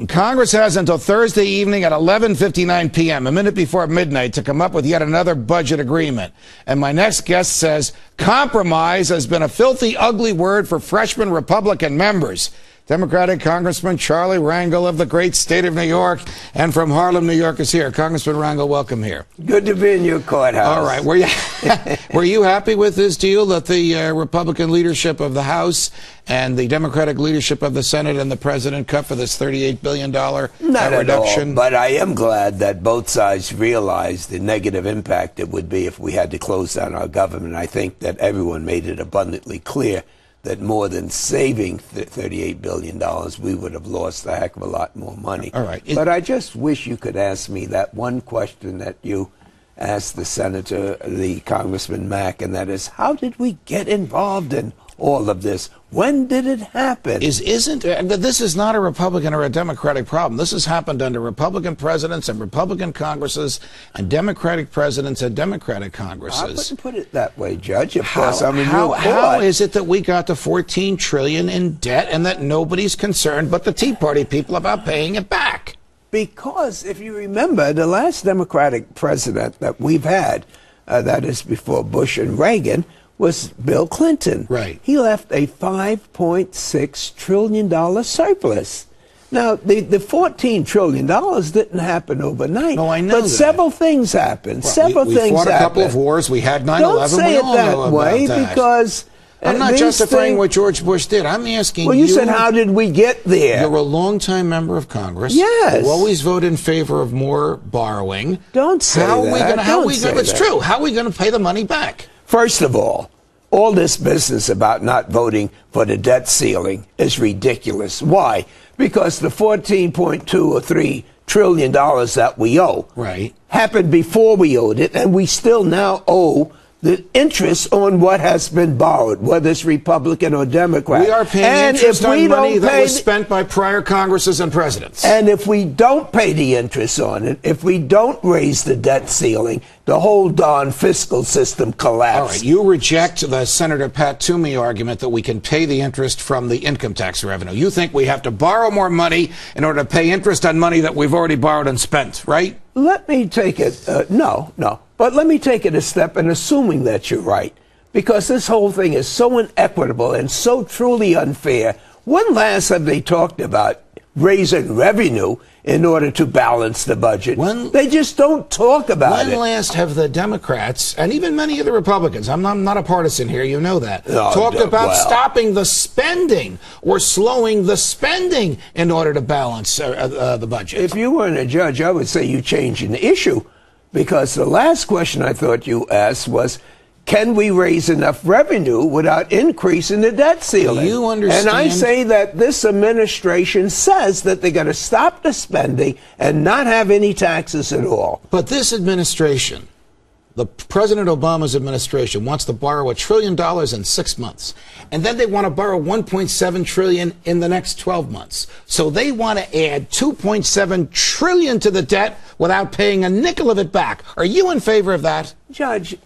Congress has until Thursday evening at 11:59 p.m., a minute before midnight, to come up with yet another budget agreement. And my next guest says compromise has been a filthy, ugly word for freshman Republican members. Democratic Congressman Charlie Rangel of the great state of New York and from Harlem, New York is here. Congressman Rangel, welcome here. Good to be in your courthouse. All right. Were you happy with this deal that the Republican leadership of the House and the Democratic leadership of the Senate and the President cut for this $38 billion reduction? Not at all, but I am glad that both sides realized the negative impact it would be if we had to close down our government. I think that everyone made it abundantly clear that more than saving $38 billion, we would have lost a heck of a lot more money. All right. But I just wish you could ask me that one question that you asked the Congressman Mack, and that is, how did we get involved in all of this? When did it happen? This is not a Republican or a Democratic problem. This has happened under Republican presidents and Republican Congresses and Democratic presidents and Democratic Congresses. I wouldn't put it that way, Judge. Of course, how is it that we got to $14 trillion in debt and that nobody's concerned but the Tea Party people about paying it back? Because if you remember, the last Democratic president that we've had, that is before Bush and Reagan, was Bill Clinton. Right. He left a $5.6 trillion surplus. Now, the $14 trillion didn't happen overnight. No, I know but several things happened. Well, we fought a couple of wars. We had 9/11. Don't say it that way, because I'm not justifying what George Bush did. I'm asking you. Well, you said, how did we get there? You're a longtime member of Congress. Yes. You always vote in favor of more borrowing. Don't say that. It's true. How are we going to pay the money back? First of all this business about not voting for the debt ceiling is ridiculous. Why? Because the $14.2 or $3 trillion that we owe happened before we owed it, and we still now owe the interest on what has been borrowed, whether it's Republican or Democrat. We are paying interest on money that was spent by prior Congresses and presidents. And if we don't pay the interest on it, if we don't raise the debt ceiling, the whole darn fiscal system collapses. All right, you reject the Senator Pat Toomey argument that we can pay the interest from the income tax revenue. You think we have to borrow more money in order to pay interest on money that we've already borrowed and spent, right? Let me take it, no. But let me take it a step in assuming that you're right, because this whole thing is so inequitable and so truly unfair. When last have they talked about raising revenue in order to balance the budget? They just don't talk about it. When last have the Democrats, and even many of the Republicans, I'm not a partisan here, you know that, talked about stopping the spending or slowing the spending in order to balance the budget? If you weren't a judge, I would say you changing the issue. Because the last question I thought you asked was, can we raise enough revenue without increasing the debt ceiling? You understand? And I say that this administration says that they're going to stop the spending and not have any taxes at all. But this administration, the President Obama's administration, wants to borrow $1 trillion in 6 months. And then they want to borrow $1.7 trillion in the next 12 months. So they want to add $2.7 trillion to the debt without paying a nickel of it back. Are you in favor of that? Judge,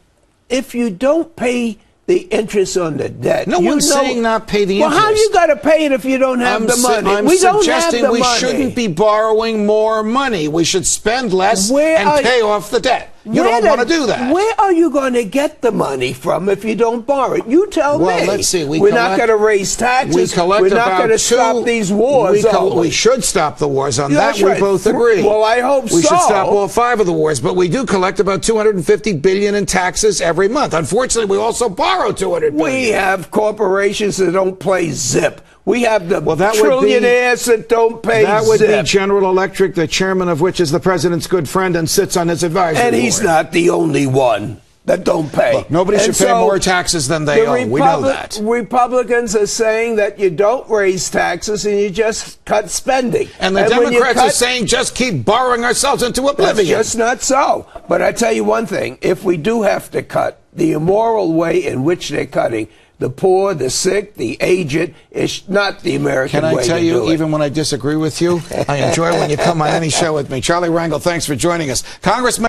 if you don't pay the interest on the debt, no one's saying not pay the interest. Well, how you got to pay it if you don't have the money? I'm suggesting we shouldn't be borrowing more money. We should spend less and pay off the debt. You don't want to do that. Where are you going to get the money from if you don't borrow it? You tell me. Well, let's see. We're not going to raise taxes. We're not going to stop these wars. We should stop the wars. On that, we both agree. Well, I hope so. We should stop all 5 of the wars, but we do collect about $250 billion in taxes every month. Unfortunately, we also borrow $200 billion. We have corporations that don't play zip. We have the trillionaires that don't pay That would zip. be General Electric, the chairman of which is the president's good friend and sits on his advisory board. And he's not the only one that don't pay. Look, nobody should pay more taxes than they owe. We know that. Republicans are saying that you don't raise taxes and you just cut spending. And the Democrats are saying just keep borrowing ourselves into oblivion. That's just not so. But I tell you one thing, if we do have to cut, the immoral way in which they're cutting, the poor, the sick, the aged, is not the American way to do it. Can I tell you, even when I disagree with you, I enjoy when you come on any show with me. Charlie Rangel, thanks for joining us. Congressman.